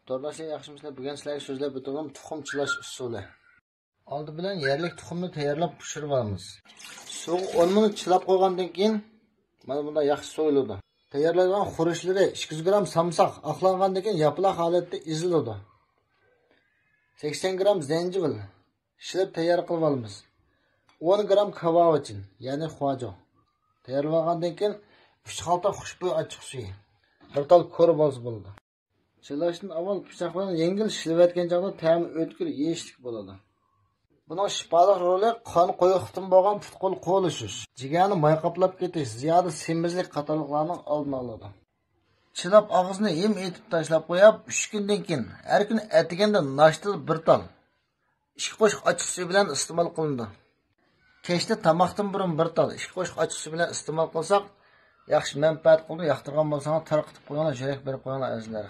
Do'stlar, yaxshimisiz? Bugun sizlarga so'zlab o'tadigan tuxum chilash usuli. Oldi bilan yerlik tuxumni tayyorlab pishirib olamiz. Suv 10 minut chilab qo'ygandan keyin mana bunday yaxshi so'yiladi. Tayyorlangan xurishlari 200 gram samsoq oqlangandan keyin yaproq holatda eziladi. 80 gram zanjibil shilib tayyor qilib olamiz. 10 gram kavovichin, ya'ni xo'ja. Tayyorlangandan keyin 3 xalta xushbo'y ochiq suv. Bir tal ko'rib olsa bo'ladi. Chilashdan avval pichoq bilan yengil shilvatgan chog'da ta'mi o'tkir yeyishlik bo'ladi. Buning shifoliq roli qon qo'yiqdan bo'lgan putqul qo'lishish, jigarni may qoplab ketish, ziyoda semizlik qatorliqlarning oldini oladi. Chilab og'izni yem etib tashlab qo'yib, 3 kundan keyin har kuni atiganda nashtil bir tal 2 qo'shiq ochiq suv bilan iste'mol qilindi. Kechda tomoqdan burun bir tal 2 qo'shiq ochiq suv bilan iste'mol qilsak, yaxshi manfaat qiladi. Yoqtirgan bo'lsangiz tarqitib qo'yinglar, yurak berib qo'yinglar azizlar.